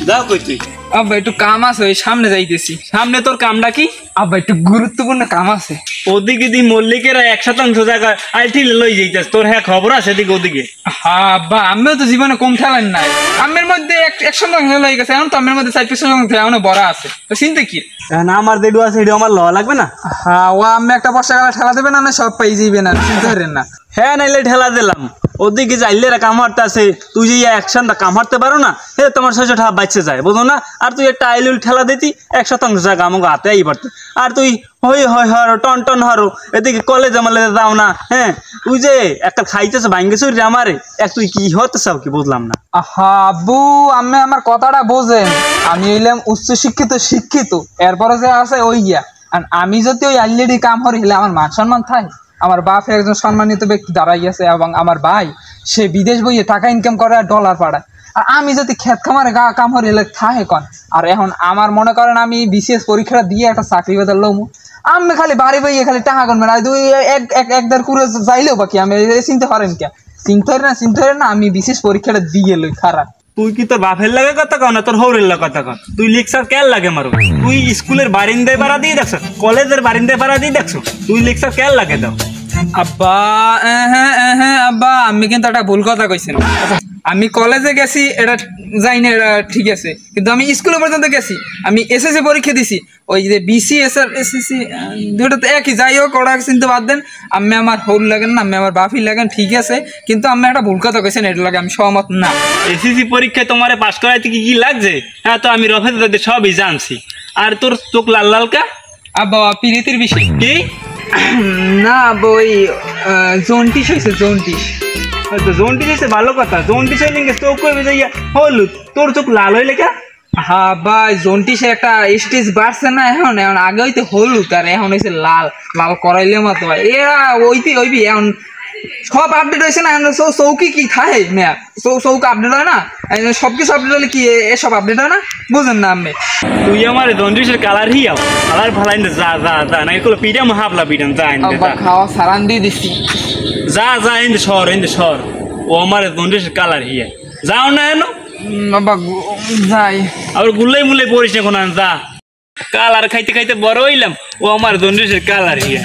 যাও কই তুই? আব্বা একটু কাম আছে, ওই সামনে যাইতেছি। সামনে তোর কামটা কি? আব্বা একটু গুরুত্বপূর্ণ কাম আছে। ওদিকে দি মল্লিকেরা 1% জায়গা আইটি লই যাইতাস, তোর হ্যাঁ খবর আছে এদিকে ওদিকে? হ্যাঁ আব্বা, আমিও তো জীবনে কম খেলেন নাই। আমের মধ্যে 1% হয়ে গেছে, এখন তো আমের মধ্যে 4% এখনো বড় আছে, তো চিন্তা কি? না আমার দেডু আছে, এটা আমার ল লাগবে না? হ্যাঁ, ও আমি একটা বর্ষাকালে ঠেলা দেবে না, সব পাই যাইবে না, চিন্তা করেন না। হ্যাঁ নাইলে ঠেলা দিলাম, ওদিকে যাইলে কাম হারতে আছে, তুই যে 1% কাম হারতে পারো না, হে তোমার 600 টাকা বাঁচতে যায়, বুঝো না? আর তুই একটা আইলুল ঠেলা দিতি 1% জায়গা আমাকে হাতে আই পারতো, আর তুই হই হয় হরো টন টন হরো, এদিকে কলেজে মালে যাও না। হ্যাঁ তুই যে একটা খাইতেছে ভাঙ্গে চুরি আমারে, তুই কি হতে চাও কি বুঝলাম না। আব্বু, আমি আমার কথাটা বোঝেন, আমি হইলাম উচ্চ শিক্ষিত, এরপরে যে আছে ওই গিয়া। আর আমি যদি ওই অলরেডি কাম হরি হলে আমার মান সম্মান থাকে। আমার বাপ একজন সম্মানিত ব্যক্তি দাঁড়াই গেছে, এবং আমার ভাই সে বিদেশ বইয়ে টাকা ইনকাম করে আর ডলার পাড়ায়। আর আমি যদি ক্ষেত খামারে কাম হরি হলে থাকে কন। আর এখন আমার মনে করেন আমি বিসিএস পরীক্ষাটা দিয়ে একটা চাকরি বেতার লমু, আমি খালি বাড়ি বইয়ে খালি টাকা করবেন, আর দুই এক দেড় করে যাইলেও বাকি আমি চিনতে পারেন কে? চিনতে পারে না, আমি বিশেষ পরীক্ষাটা দিয়ে লই খারাপ। তুই কি তোর বাপের লাগে কথা কও না তোর হৌরের লাগে কথা কও? তুই লেকচার কেন লাগে মারো? তুই স্কুলের বারিন্দায় ভাড়া দিয়ে দেখছো, কলেজের বারিন্দায় ভাড়া দিয়ে দেখছো, তুই লেকচার কেন লাগে দাও? আব্বা হ্যাঁ আব্বা, আমি কিন্তু একটা ভুল কথা কইছেন। আমি কলেজে গেছি এটা যাই না, এটা ঠিক আছে, কিন্তু আমি স্কুলে পর্যন্ত গেছি। আমি এসএসসি পরীক্ষা দিছি, ওই যে বিসিএস আর এসএসসি দুটো তো একই। যাই হোক, ওরা কিন্তু বাদ দেন, আমি আমার হৌল লাগেন না, আমি আমার বাফি লাগেন, ঠিক আছে, কিন্তু আমি একটা ভুল কথা কইছেন, এটা লাগে আমি সহমত না। এসএসসি পরীক্ষায় তোমারে পাশ করাইতে কি কি লাগছে? হ্যাঁ তো আমি রফে দাদা সবই জানছি। আর তোর চোখ লাল লাল কা? আব্বা প্রীতির বিষয় কি? না বই জন্টিস হয়েছে, জন্টিস। জন্টিস হয়েছে ভালো কথা, জন্টিস হইলে চোখ কইবে যাইয়া হলুদ, তোর চোখ লাল হইলে কা? হ্যাঁ ভাই, জন্টিসে একটা স্টেজ বাড়ছে না, এখন আগে হইতে হলুদ আর এখন হয়েছে লাল। লাল করাইলে মতো ভাই এরা ওইবি এখন সব আপডেট হয়েছে না। এখন চৌকি কি থাকে মেয়া, চৌক আপডেট হয় না, সবকিছু আপডেট হলে কি এসব আপডেট হয় না? বুঝেন না আমি? তুই আমার জন্ডিসের কালার হিয়াও, কালার ভালাই না, যা যা যা না এগুলো পিটাম হাফলা পিটাম, যা খাওয়া সারান দিয়ে দিচ্ছি, যা যা ইন্দে সর ও আমার জন্ডিসের কালার হিয়া, যাও না এনো বাবা যাই। আবার গুল্লাই মুল্লাই পড়িস না, যা। কালার খাইতে খাইতে বড় হইলাম, ও আমার জন্ডিসের কালার হিয়া।